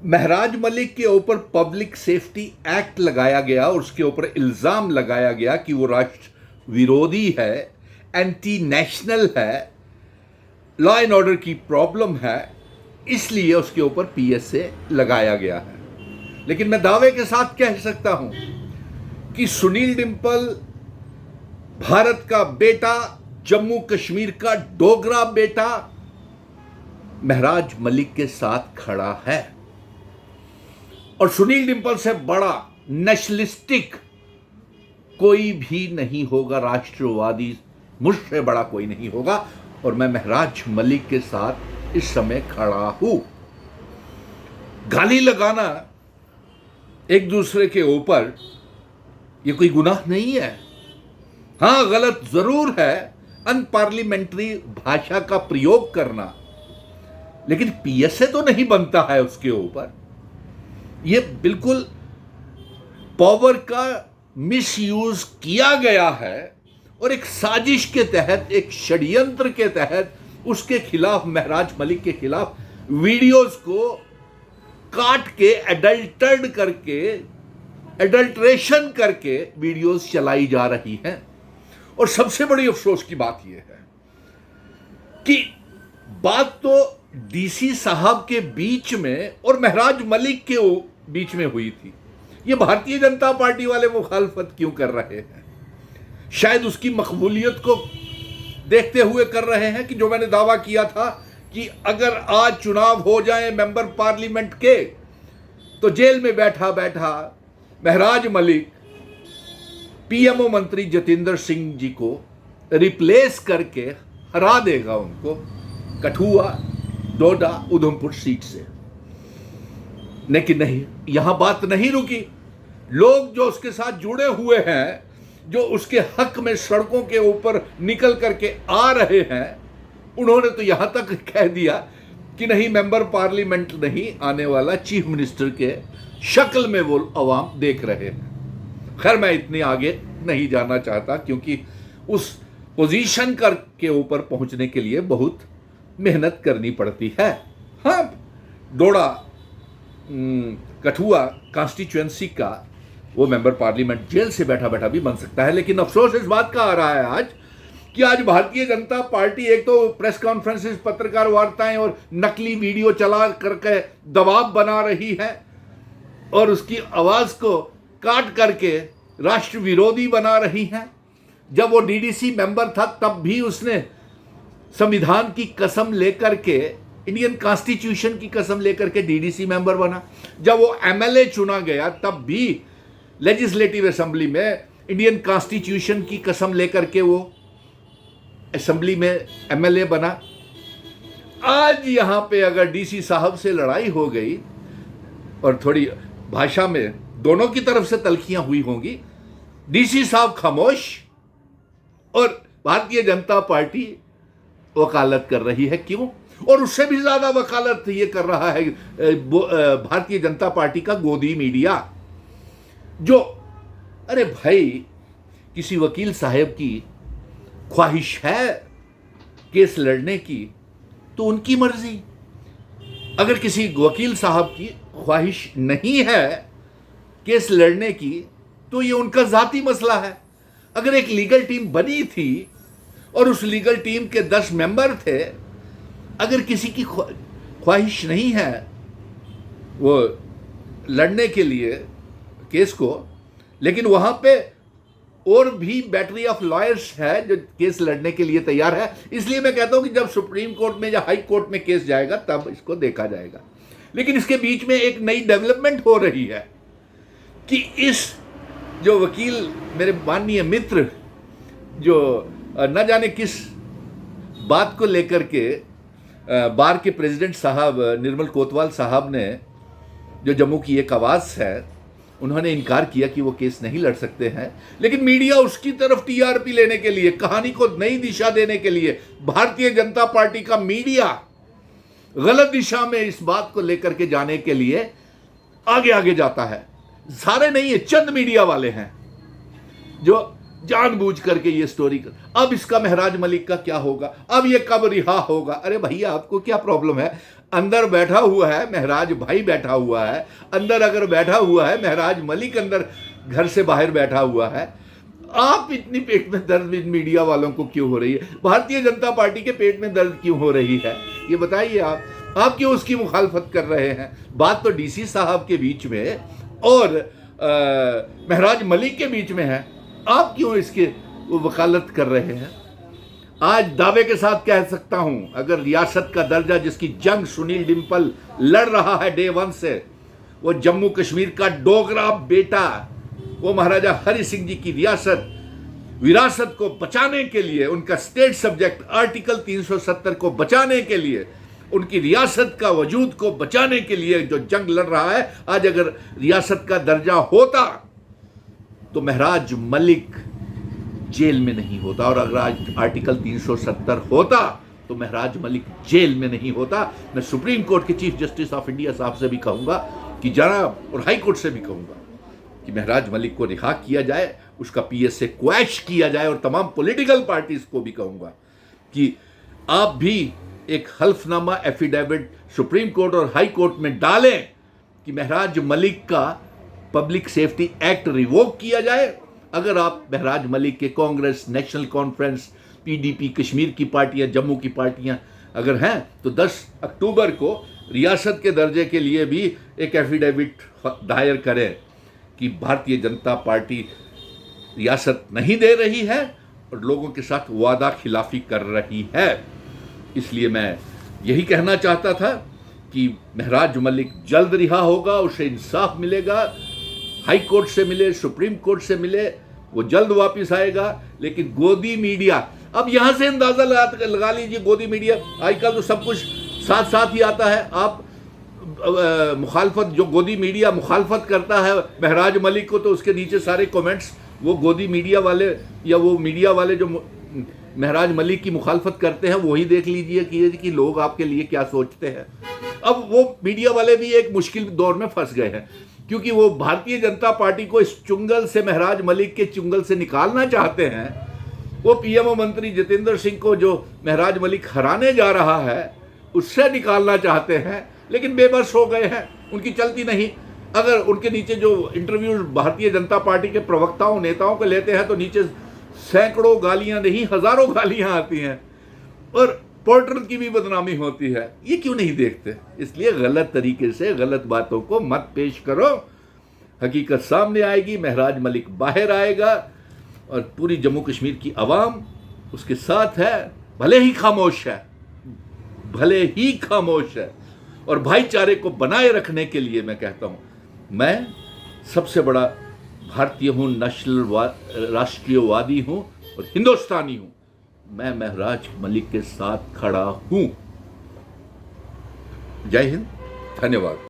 महराज मलिक के ऊपर public safety act लगाया गया और उसके ऊपर इल्ज़ाम लगाया गया कि वो राष्ट्र विरोधी है, एंटी नेशनल है, लॉ एंड ऑर्डर की प्रॉब्लम है, इसलिए उसके ऊपर पीएसए लगाया गया है। लेकिन मैं दावे के साथ कह सकता हूं कि सुनील डिम्पल भारत का बेटा, जम्मू कश्मीर का डोगरा बेटा महराज मलिक के साथ खड़ा है। और सुनील डिम्पल से बड़ा नेशनलिस्टिक कोई भी नहीं होगा, राष्ट्रवादी मुझसे बड़ा कोई नहीं होगा, और मैं महराज मलिक के साथ इस समय खड़ा हूं। गाली लगाना एक दूसरे के ऊपर ये कोई गुनाह नहीं है। हां, गलत जरूर है अनपार्लियामेंट्री भाषा का प्रयोग करना, लेकिन पीएसए तो नहीं बनता है उसके ऊपर। ये बिल्कुल पावर का मिसयूज किया गया है और एक साजिश के तहत, एक षड्यंत्र के तहत उसके खिलाफ, महराज मलिक के खिलाफ वीडियोस को काट के एडल्ट्रेशन करके वीडियोस चलाई जा रही हैं। और सबसे बड़ी अफसोस की बात यह है कि बात तो डीसी साहब के बीच में और महराज मलिक के बीच में हुई थी। ये भारतीय जनता पार्टी वाले मुखालफत क्यों कर रहे हैं? शायद उसकी मकबूलियत को देखते हुए कर रहे हैं कि जो मैंने दावा किया था कि अगर आज चुनाव हो जाए मेंबर पार्लियामेंट के, तो जेल में बैठा बैठा महराज मलिक पीएमओ मंत्री जतिंदर सिंह जी को रिप्लेस करके हरा देगा उनको कठुआ, डोडा, उधमपुर सीट से। लेकिन नहीं, यहां बात नहीं रुकी। लोग जो उसके साथ जुड़े हुए हैं, जो उसके हक में सड़कों के ऊपर निकल करके आ रहे हैं, उन्होंने तो यहां तक कह दिया कि नहीं, मेंबर पार्लियामेंट नहीं आने वाला, चीफ मिनिस्टर के शक्ल में वो अवाम देख रहे हैं। खैर, मैं इतनी आगे नहीं जाना चाहता क्योंकि उस पोजीशन के ऊपर पहुंचने के लिए बहुत मेहनत करनी पड़ती है। हाँ, डोडा, कठुआ कॉन्स्टिट्यूएंसी का वो मेंबर पार्लियामेंट जेल से बैठा बैठा भी बन सकता है। लेकिन अफसोस इस बात का आ रहा है आज कि आज भारतीय जनता पार्टी एक तो प्रेस कॉन्फ्रेंसेस, पत्रकार वार्ताएं और नकली वीडियो चला करके दबाव बना रही है और उसकी आवाज को काट करके राष्ट्र विरोधी बना रही है। जब वो डीडीसी मेंबर था तब भी उसने संविधान की कसम लेकर के, इंडियन कॉन्स्टिट्यूशन की कसम लेकर के डीडीसी मेंबर बना। जब वो एमएलए चुना गया तब भी लेजिस्लेटिव असेंबली में इंडियन कॉन्स्टिट्यूशन की कसम लेकर के वो असेंबली में एमएलए बना। आज यहां पे अगर डीसी साहब से लड़ाई हो गई और थोड़ी भाषा में दोनों की तरफ से तलखियां हुई होंगी, डीसी साहब खामोश और भारतीय जनता पार्टी वकालत कर रही है। क्यों? और उससे भी ज्यादा वकालत ये कर रहा है भारतीय जनता पार्टी का गोदी मीडिया, जो, अरे भाई, किसी वकील साहब की ख्वाहिश है केस लड़ने की तो उनकी मर्जी। अगर किसी वकील साहब की ख्वाहिश नहीं है केस लड़ने की तो ये उनका जाती मसला है। अगर एक लीगल टीम बनी थी और उस लीगल टीम के 10 मेंबर थे, अगर किसी की ख्वाहिश नहीं है वो लड़ने के लिए केस को, लेकिन वहां पे और भी बैटरी ऑफ लॉयर्स है जो केस लड़ने के लिए तैयार है, इसलिए मैं कहता हूं कि जब सुप्रीम कोर्ट में या हाई कोर्ट में केस जाएगा तब इसको देखा जाएगा। लेकिन इसके बीच में एक नई डेवलपमेंट हो रही है कि इस जो वकील, मेरे माननीय मित्र, जो न जाने किस बात को लेकर के बार के प्रेसिडेंट साहब निर्मल कोतवाल साहब ने, जो जम्मू की एक आवाज़ है, उन्होंने इनकार किया कि वो केस नहीं लड़ सकते हैं। लेकिन मीडिया उसकी तरफ टीआरपी लेने के लिए, कहानी को नई दिशा देने के लिए, भारतीय जनता पार्टी का मीडिया गलत दिशा में इस बात को लेकर के जाने के लिए आगे आगे जाता है। सारे नहीं है, चंद मीडिया वाले हैं जो जानबूझ करके ये स्टोरी कर। अब इसका महराज मलिक का क्या होगा? अब ये कब रिहा होगा? अरे भैया, आपको क्या प्रॉब्लम है? अंदर बैठा हुआ है, महराज भाई बैठा हुआ है अंदर, अगर बैठा हुआ है महराज मलिक अंदर घर से बाहर बैठा हुआ है, आप इतनी पेट में दर्द इन मीडिया वालों को क्यों हो रही है? भारतीय जनता पार्टी के पेट में दर्द क्यों हो रही है ये बताइए। आप क्यों उसकी मुखालफत कर रहे हैं? बात तो डीसी साहब के बीच में और महराज मलिक के बीच में है, आप क्यों इसके वकालत कर रहे हैं? आज दावे के साथ कह सकता हूं, अगर रियासत का दर्जा जिसकी जंग सुनील डिम्पल लड़ रहा है डे 1 से, वो जम्मू कश्मीर का डोगरा बेटा, वो महाराजा हरि सिंह जी की विरासत को बचाने के लिए, उनका स्टेट सब्जेक्ट आर्टिकल 370 को बचाने के लिए, उनकी रियासत का वजूद को बचाने के लिए जो जंग लड़ रहा है, आज अगर रियासत का दर्जा होता तो महराज मलिक जेल में नहीं होता, और अगर आज आर्टिकल 370 होता तो महराज मलिक जेल में नहीं होता। मैं सुप्रीम कोर्ट के चीफ जस्टिस ऑफ इंडिया साहब से भी कहूंगा कि जनाब, और हाई कोर्ट से भी कहूंगा कि महराज मलिक को रिहा किया जाए, उसका पीएसए क्वैश किया जाए, और तमाम पॉलिटिकल पार्टीज को भी कहूंगा कि आप भी एक हल्फनामा एफिडेविट सुप्रीम कोर्ट और हाई कोर्ट में डालें कि महराज मलिक का पब्लिक सेफ्टी एक्ट रिवोक किया जाए। अगर आप महराज मलिक के Congress, national conference, PDP, Kashmir की पार्टियां, जम्मू की पार्टियां अगर हैं, तो 10 अक्टूबर को रियासत के दर्जे के लिए भी एक एफिडेविट दायर करें कि भारतीय जनता पार्टी रियासत नहीं दे रही है और लोगों के साथ वादा खिलाफी कर रही है। इसलिए मैं यही कहना चाहता था कि महराज मलिक जल्द रिहा होगा, उसे इंसाफ मिलेगा, हाई कोर्ट से मिले, सुप्रीम कोर्ट से मिले, वो जल्द वापस आएगा। लेकिन गोदी मीडिया, अब यहां से अंदाजा लगा लीजिए, गोदी मीडिया आजकल तो सब कुछ साथ साथ ही आता है। आप मुखालफत, जो गोदी मीडिया मुखालफत करता है महराज मलिक को, तो उसके नीचे सारे कमेंट्स वो गोदी मीडिया वाले या वो मीडिया वाले जो महराज मलिक की मुखालफत करते हैं, वही देख लीजिए कि लोग आपके लिए क्या सोचते हैं। अब वो मीडिया वाले भी एक मुश्किल दौर में फंस गए हैं, क्योंकि वो भारतीय जनता पार्टी को इस चुंगल से, महराज मलिक के चुंगल से निकालना चाहते हैं। वो पीएमओ मंत्री जितेंद्र सिंह को, जो महराज मलिक हराने जा रहा है, उससे निकालना चाहते हैं, लेकिन बेबस हो गए हैं, उनकी चलती नहीं। अगर उनके नीचे जो इंटरव्यू भारतीय जनता पार्टी के प्रवक्ताओं, नेताओं को लेते हैं, तो नीचे सैकड़ों गालियां नहीं, हजारों गालियां आती हैं और पोर्टर की भी बदनामी होती है। ये क्यों नहीं देखते? इसलिए गलत तरीके से गलत बातों को मत पेश करो, हकीकत सामने आएगी, महराज मलिक बाहर आएगा और पूरी जम्मू कश्मीर की आवाम उसके साथ है, भले ही खामोश है, भले ही खामोश है। और भाईचारे को बनाए रखने के लिए मैं कहता हूं, मैं सबसे बड़ा भारतीय हूं, राष्ट्रीयवादी हूं और हिंदुस्तानी हूं। मैं महराज मलिक के साथ खड़ा हूं। जय हिंद, धन्यवाद।